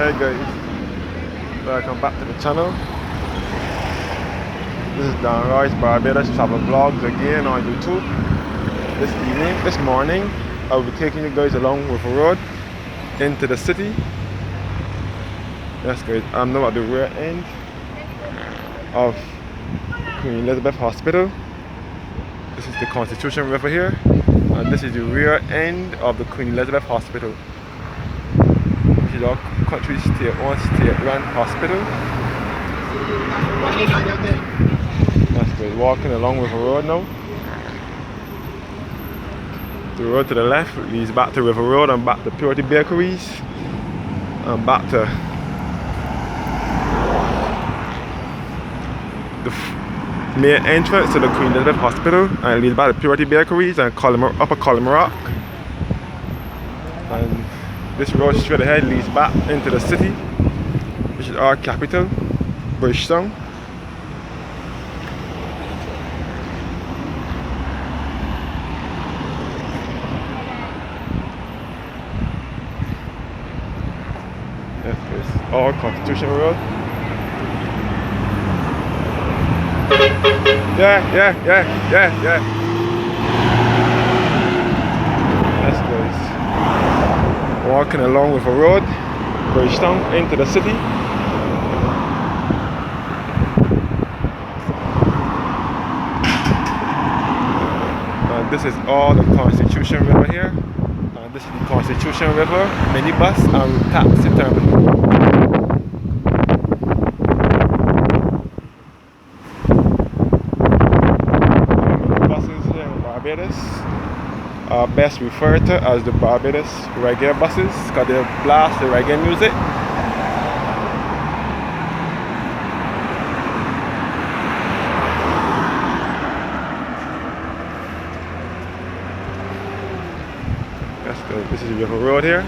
Hey guys, welcome back to the channel. This is Dan Roy's Barbados travel vlogs again on YouTube. This morning, I will be taking you guys along with a road into the city. Yes guys, I'm now at the rear end of Queen Elizabeth Hospital. This is the Constitution River here, and this is the rear end of the Queen Elizabeth Hospital. This is our country's state-run hospital. That's good. Walking along with a road now. The road to the left leads back to River Road and back to Purity Bakeries and back to the main entrance to the Queen Elizabeth Hospital, and it leads back to Purity Bakeries and Upper Column Rock. And this road straight ahead leads back into the city, which is our capital, Bridgetown. This is our Constitution Road. Yeah. That's good. Walking along with a road, Bridgetown, into the city. And this is all the Constitution River here. And this is the Constitution River minibus and taxi terminal. Buses here in Barbados are best referred to as the Barbados reggae buses because they blast the reggae music. That's good. This is the River Road here.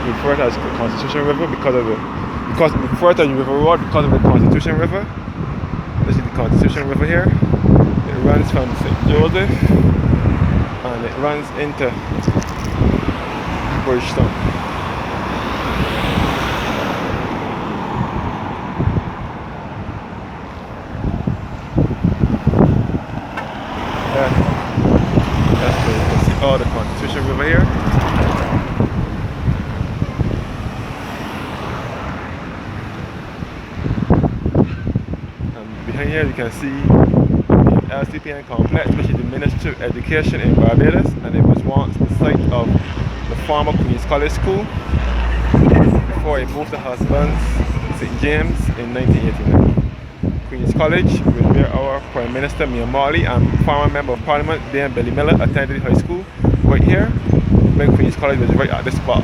Referred to as the Constitution River because of the referred to as River Road because of the Constitution River. This is the Constitution River here. It runs from St. Joseph and it runs into Bridgetown. Yeah. That's good. You can see all the Constitution River here. And behind here you can see LCPN complex, which is the Ministry of Education in Barbados, and it was once the site of the former Queen's College School before it moved to Husbands St. James in 1989. Queen's College was where our Prime Minister Mia Morley and former Member of Parliament Dan Billy Miller attended high school right here. When Queen's College was right at this spot.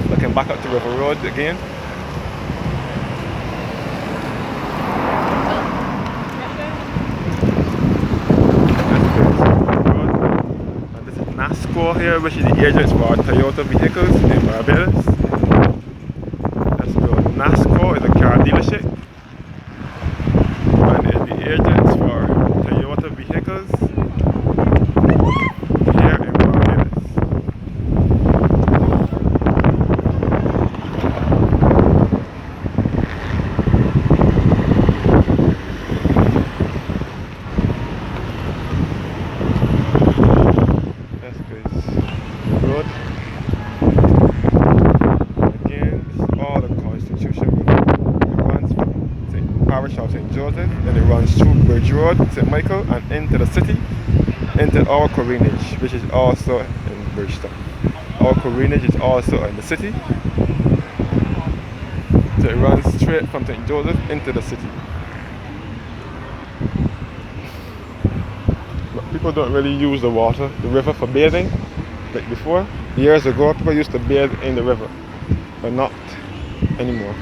Looking back up to River Road again. Here, which is the agents for Toyota vehicles in Barbados. That's good. NASCO is a car dealership, and it's the agents for Toyota vehicles here in Barbados. Of St. Joseph, and it runs through Bridge Road, St. Michael, and into the city, into our Corinage, which is also in Bridgetown. Our Corinage is also in the city, so it runs straight from St. Joseph into the city. But people don't really use the water, the river, for bathing like before. Years ago, people used to bathe in the river, but not anymore.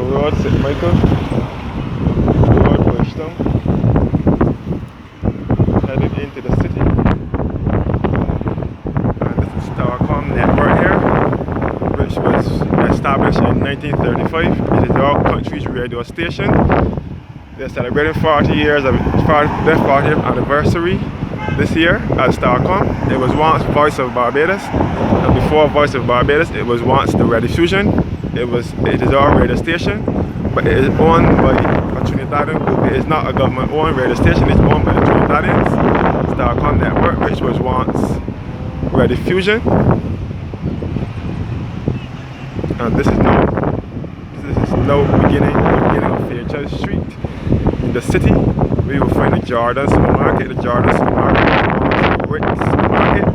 Road St. Michael, Bridgetown, heading into the city. And this is Starcom Network here, which was established in 1935. It is our country's radio station. They're celebrating 40 years of their 40th anniversary this year at Starcom. It was once Voice of Barbados, and before Voice of Barbados, it was once the Rediffusion. It is our radio station, but it is owned by a Trinidadian group. It is not a government-owned radio station. It's owned by the Trinidadians. Starcom Network, which was once Rediffusion, and this is now beginning of Fairchild Street. In the city, we will find the Jordan supermarket. The Jordan supermarket is the Ritz supermarket,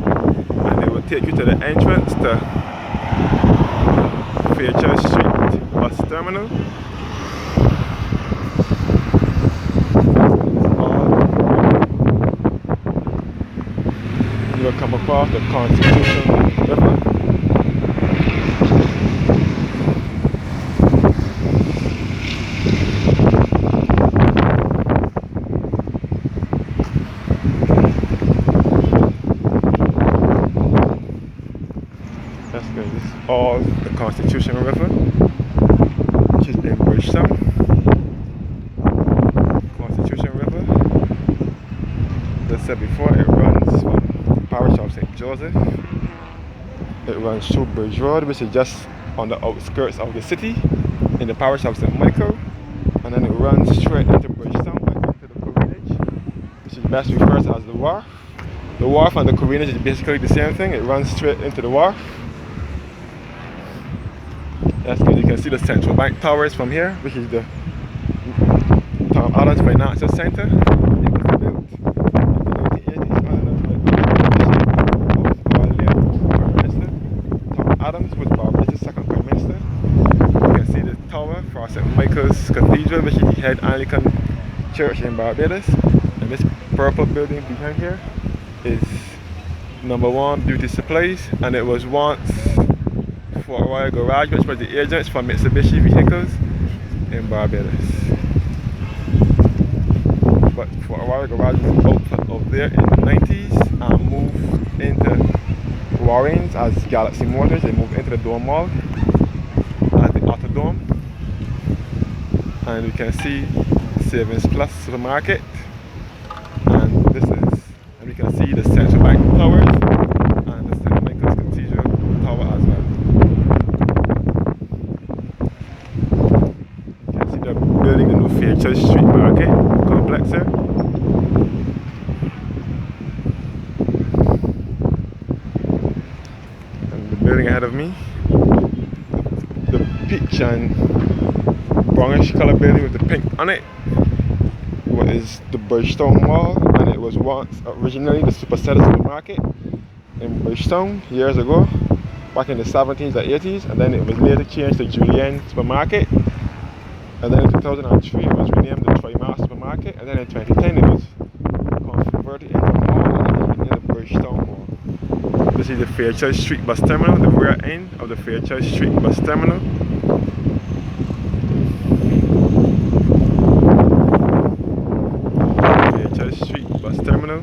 and it will take you to the entrance to Fairchild Street bus terminal. You will come across the Constitution River. That's good. This is all the Constitution River, which is in Bridgetown. Constitution River. As I said before, it runs from the parish of St. Joseph. It runs through Bridge Road, which is just on the outskirts of the city, in the parish of St. Michael, and then it runs straight into Bridgetown, into the Corinage, which is best referred to as the wharf. The wharf and the Corinage is basically the same thing. It runs straight into the wharf. That's good. You can see the Central Bank Towers from here, which is the Tom Adams Financial Center. It was built in the 1980s under the Prime Minister. Tom Adams was Barbados' second Prime Minister. You can see the tower for St. Michael's Cathedral, which is the head Anglican church in Barbados. And this purple building behind here is number 1 Beauty Supplies, and it was once Fort Royal Garage, which was the agents for Mitsubishi vehicles in Barbados. But Fort Royal Garage was opened up there in the 90s and moved into Warren's as Galaxy Motors. They moved into the Dome Mall as the Auto Dome. And you can see Savings Plus supermarket. And you can see the Central Bank Towers and the St. Michael's Cathedral Tower as well. Building the new Fairchild Street Market complex here. And the building ahead of me, the peach and brownish color building with the pink on it, what is the Bridgetown Mall, and it was once originally the Supercenter supermarket in Bridgetown years ago, back in the 70s or 80s, and then it was later changed to Jubilee supermarket. And then in 2003 it was renamed the Trimar Supermarket, and then in 2010 it was converted into a mall, and it was renamed the Bridgetown Mall. This is the Fairchild Street bus terminal, the rear end of the Fairchild Street bus terminal. Fairchild Street bus terminal.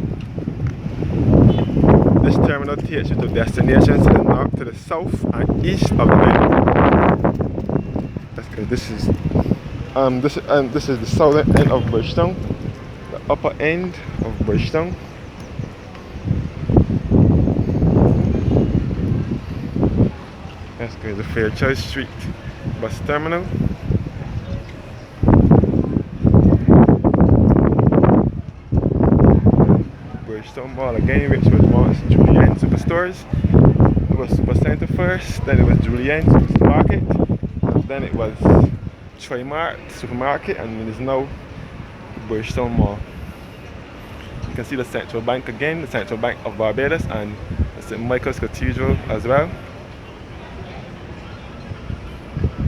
This terminal takes you to destinations to the north, to the south and east of the island. That's good. This is the southern end of Bridgetown, the upper end of Bridgetown. That's good. The Fairchild Street bus terminal. Bridgetown Mall again, which was once Jubilee Superstores. It was Supercenter first, then it was Jubilee Supermarket, and then it was Trimart Supermarket, and it is now Bridgetown Mall. You can see the Central Bank again, the Central Bank of Barbados, and the St. Michael's Cathedral as well.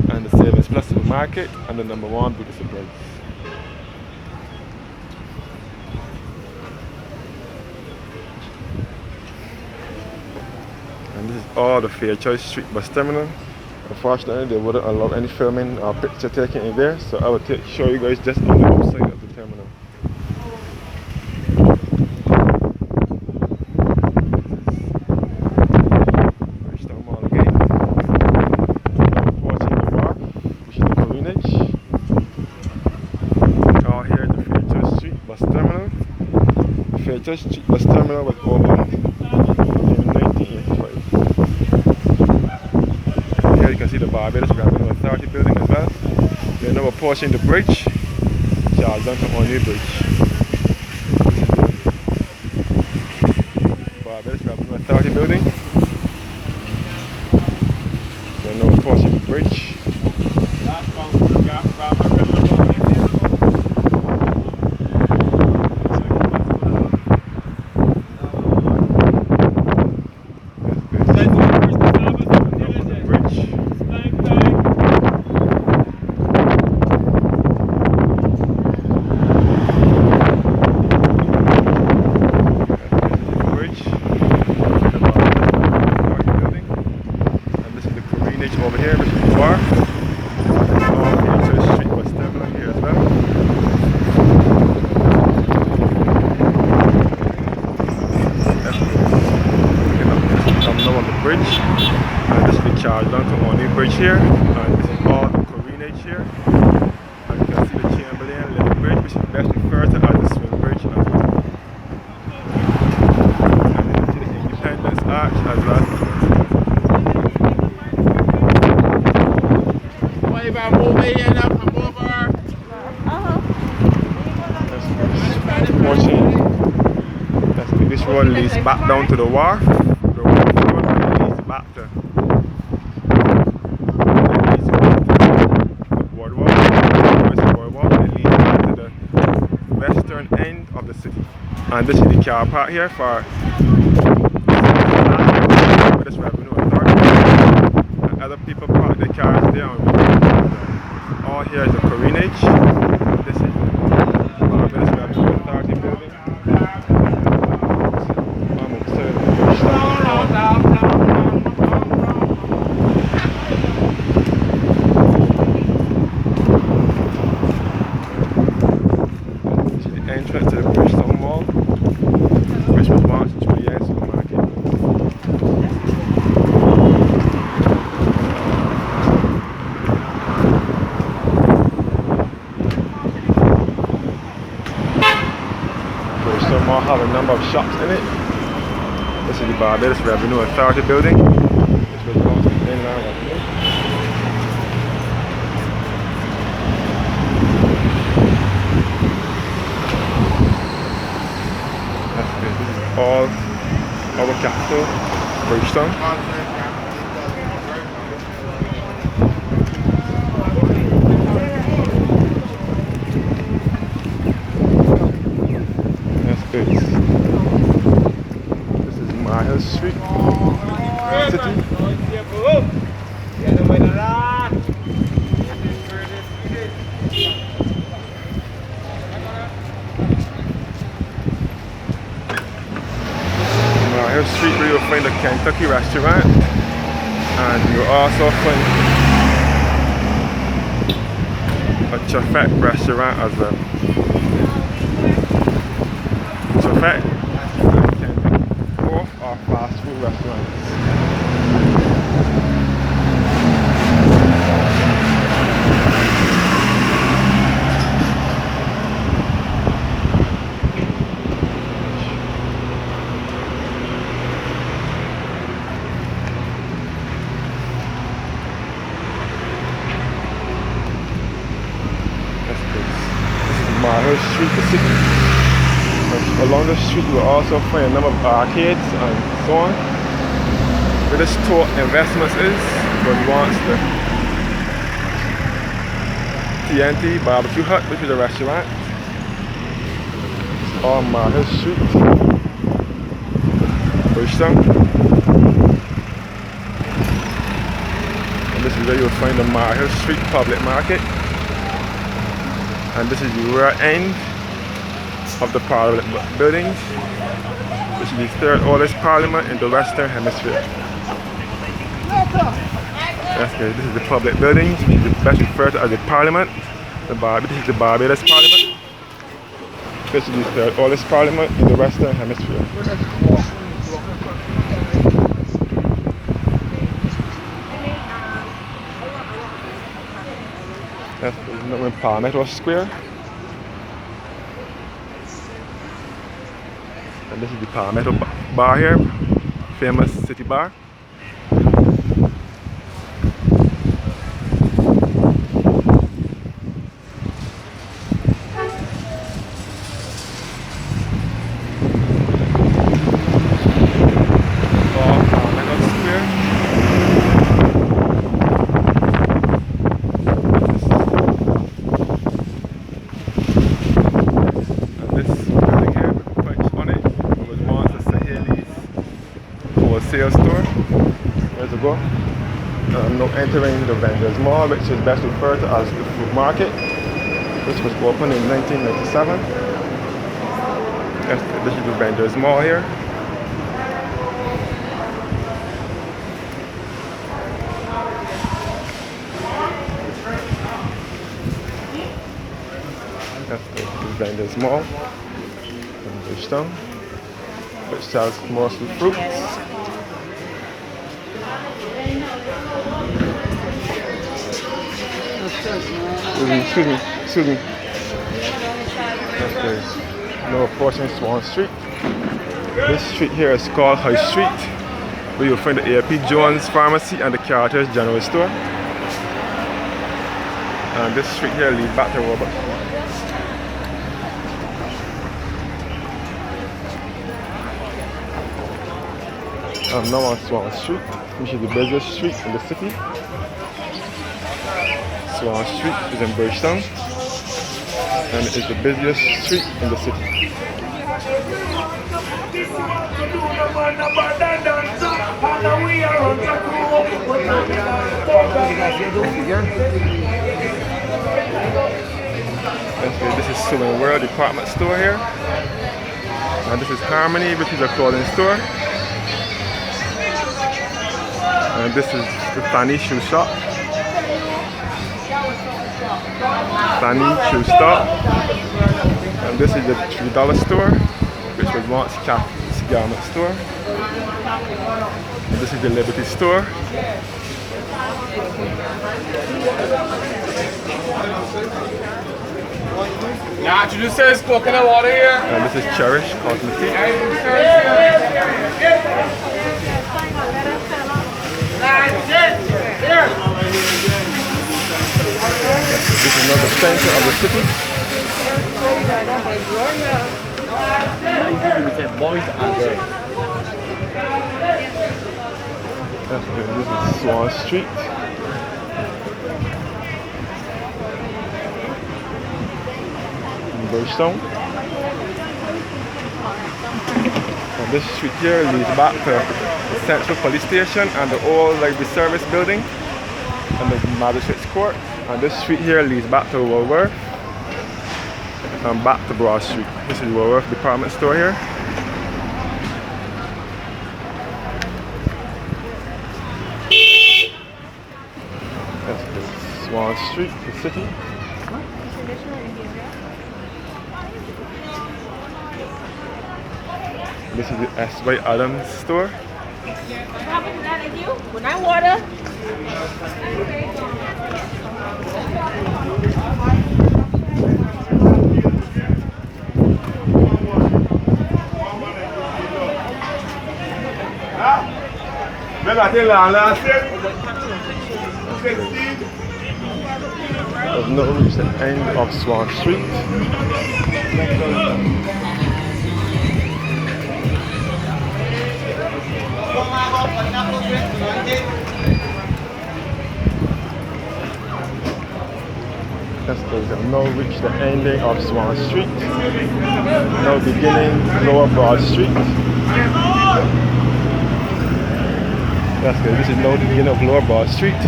And the Savings Plus Supermarket and the number 1 Beauty Supplies. And this is all the Fairchild Street bus terminal. Unfortunately, they wouldn't allow any filming or picture taking in there, so I will show you guys just on the outside of the terminal. Bridgetown Mall again. Watching the bar, which is the Corinage. All here at the Fairchurch Street bus terminal. The Fairchurch Street bus terminal was opened in 1985. Here you can see the Barbados Revenue Authority building as well. We're now approaching the bridge, Charles Duncan O'Neill Bridge. Barbados Revenue Authority building. We're now approaching the bridge. Over here, which is the bar. Fairchurch Street bus terminal here as well. I'm now on the bridge, and this is the Charles Duncan O'Neill Bridge here, and this is all the Corinage here. And you can see the Chamberlain Little Bridge, which is best referred to as the swing bridge as well. And then you see the Independence Arch as well. This road leads back down to the wharf. The wharf road leads back to the boardwalk. It leads back to the western end of the city. And this is the car park here for this Revenue Authority. And other people park their cars there. All here is the Corinage. This is the Barbados Revenue Authority building. This is the entrance to the Bridgetown Mall, which was once Jubilee supermarket. Bridgetown Mall have a number of shops in it. This is the Barbados Revenue Authority building, which was once the mainland avenue. That's good. This is all our capital, Bridgetown. That's good. Hill Street City. Hill Street where you'll find a Kentucky restaurant, and you'll also find a Chaffette Restaurant as well. Chaffette are fast food restaurants. That's good. This is Hill Street, the city. Along the street you will also find a number of arcades and so on. Where this store investments is, but once the TNT Barbecue Hut, which is a restaurant. It's on Hill Street, Bridgetown. And this is where you'll find the Hill Street Public Market. And this is the rear end of the Parliament buildings, which is the third oldest parliament in the Western Hemisphere. Okay, this is the public building, which is best referred to as the Parliament. This is the Barbados Parliament. This is the oldest parliament in the Western Hemisphere. That's in Palmetto Square. And this is the Palmetto Bar here, famous city bar. Sales store. There's a go. No entering the vendors mall, which is best referred to as the food market. This was opened in 1997. This is the vendors mall here. That's the vendors mall in Bridgetown, which sells mostly fruits. Excuse me. Okay. No approaching Swan Street. This street here is called High Street, where you'll find the A.P. Jones Pharmacy and the Carter's General Store. And this street here leads back to Robert. I'm now on Swan Street, which is the busiest street in the city. Swan Street is in Bridgetown, and it is the busiest street in the city. Okay, this is Sewing World department store here, and this is Harmony, which is a clothing store, and this is the Fanny shoe shop. Fanny shoe store, and this is the $3 store, which was once Chaffette's garment store, and this is the Liberty store. Yeah, you just said coconut water here. And this is Cherish Cosmetics. This is not the center of the city. This is Swan Street. In Bridgetown. And this street here leads back to the Central Police Station and the old library service building and the Magistrate's Court. And this street here leads back to Woolworth and back to Broad Street. This is Woolworth department store here. That's the Swan Street, the city. This is the S.Y. Adams store. When I water. I've not reached the end of Swan Street. That's because I've now reached the ending of Swan Street. Now beginning Lower Broad Street. That's good. This is now the beginning of Lower Broad Street.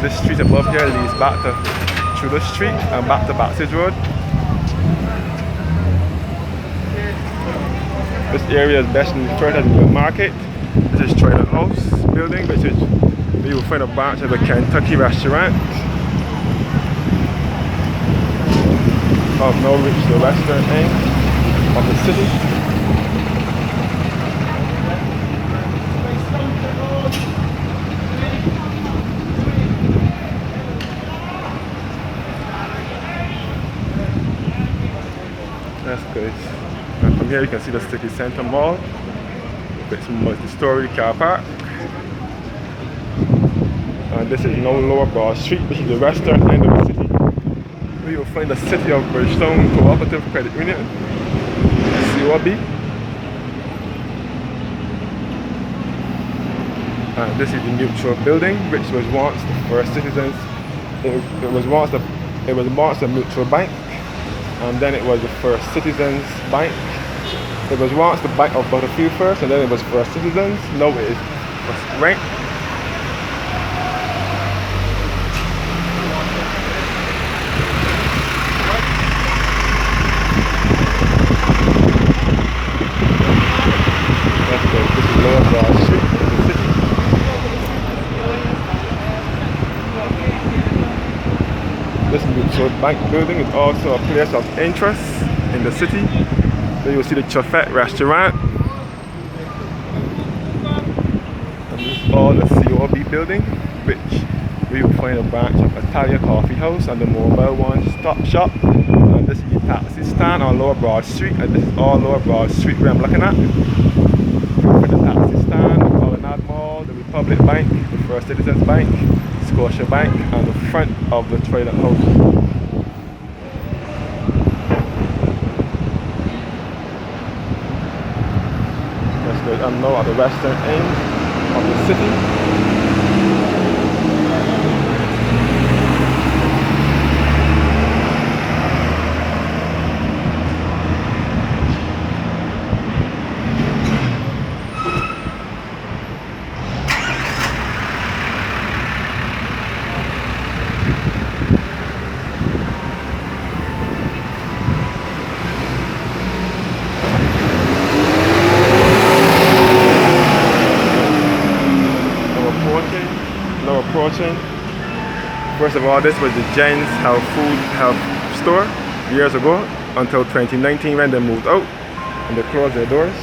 This street above here leads back to Tudor Street and back to Backstage Road. This area is best referred as the market. This is Trailer House building, which is You will find a branch of the Kentucky Restaurant of Norwich, the western end of the city. That's good. And from here you can see the city center mall. It's a multi-story car park. And this is now Lower Broad Street, which is the western end of the city, where you'll find the City of Bridgetown Cooperative Credit Union, COB. And this is the Mutual Building, which was once the First Citizens. It was once a Mutual Bank, and then it was the First Citizens Bank. It was once the Bank of Butterfield first, and then it was First Citizens. Now it is First Bank. This is Lower Broad Street in the city. This Mutual Bank building is also a place of interest in the city. There you'll see the Chaffette Restaurant. And this is all the COB building, where you'll find a branch of Italian Coffee House and the Mobile One-Stop Shop. And this is the taxi stand on Lower Broad Street, and this is all Lower Broad Street where I'm looking at. The taxi stand, the Colonnade Mall, the Republic Bank, the First Citizens Bank, Scotia Bank, and the front of the Trailer House. That's good. I'm now at the western end of the city. Approaching. First of all, this was the Jen's Health store years ago until 2019 when they moved out and they closed their doors.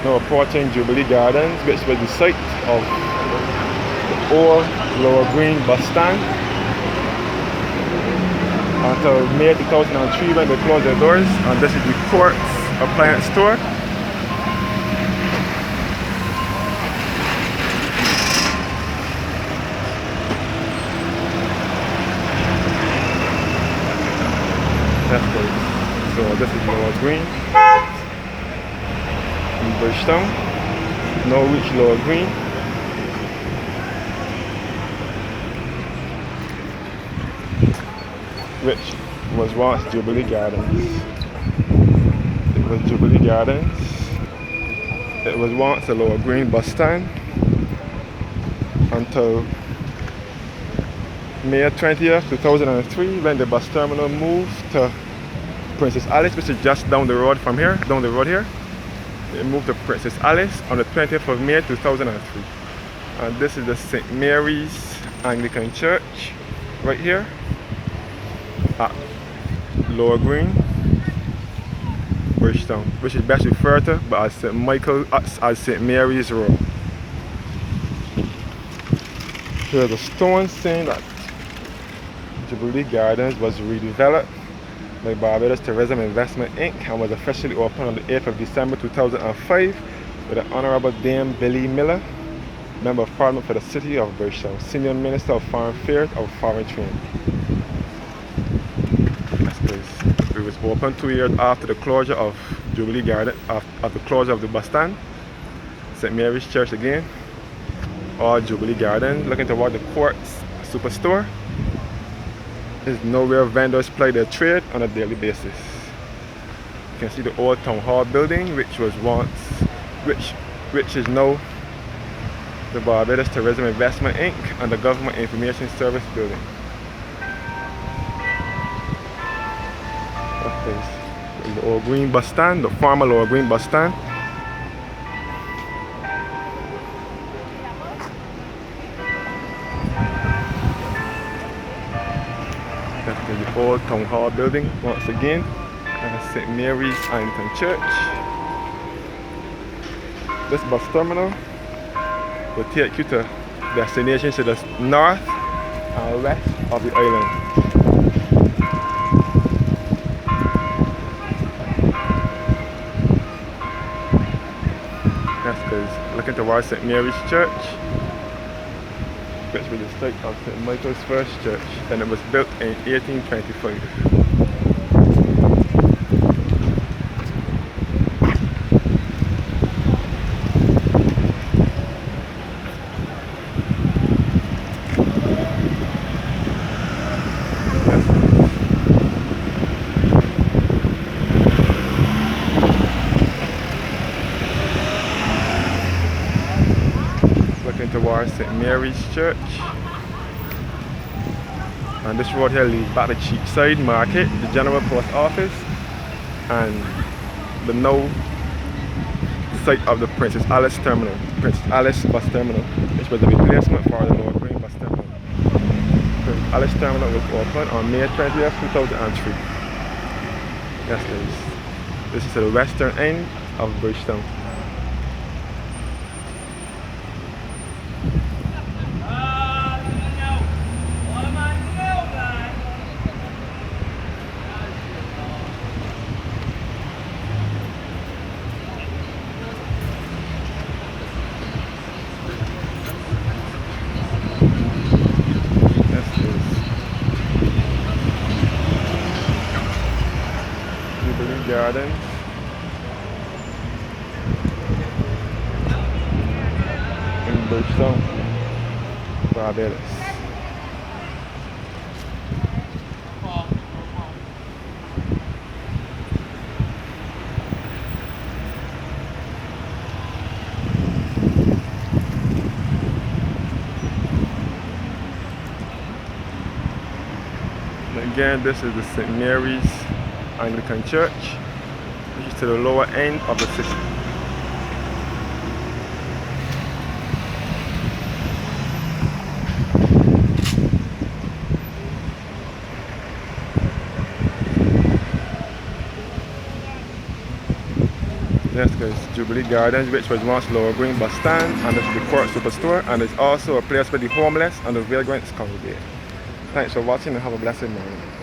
Now approaching Jubilee Gardens, which was the site of the old Lower Green bus stand until May 2003 when they closed their doors. And this is the Quartz appliance store. That's good. So this is Lower Green in Bridgetown, Norwich Lower Green. Which was once Jubilee Gardens. It was Jubilee Gardens. It was once a Lower Green bus stand until May 20th, 2003, when the bus terminal moved to Princess Alice, which is just down the road from here, It moved to Princess Alice on the 20th of May 2003. And this is the St. Mary's Anglican Church right here at Lower Green, Bridgetown, which is best referred to as St. Michael as St. Mary's Road. Here's a stone saying that Jubilee Gardens was redeveloped by Barbados Tourism Investment Inc. and was officially opened on the 8th of December 2005 with the Honorable Dame Billy Miller, Member of Parliament for the City of Bridgetown, Senior Minister of Foreign Affairs of Foreign Trade. It was opened 2 years after the closure of Jubilee Garden, after the closure of the bus stand. St. Mary's Church again, or Jubilee Garden, looking toward the Quartz Superstore. Is nowhere vendors ply their trade on a daily basis. You can see the old town hall building, which was once, which is now the Barbados Tourism Investment Inc. and the Government Information Service building. Okay, the Lower Green bus stand, the former Lower Green bus stand. old town hall building once again, and St. Mary's Anglican Church. This bus terminal will take you to destinations to the north and west of the island. That's because looking towards St. Mary's Church, which was the site of St. Michael's first church, and it was built in 1825. Looking towards St. Mary's Church. And this road here leads back to Cheapside Market, the General Post Office, and the now site of the Princess Alice Terminal, Princess Alice Bus Terminal, which was a replacement for the Lower Green Bus Terminal. Princess Alice Terminal was opened on May 20th, 2003. Yes, guys. This is the western end of Bridgetown. Jubilee Gardens. In Bridgetown, Barbados. And again, this is the St. Mary's Anglican Church, which is to the lower end of the city. Yes guys, Jubilee Gardens, which was once Lower Green bus stand, and this is the Court Superstore, and it's also a place where the homeless and the vagrants congregate. Thanks for watching and have a blessed morning.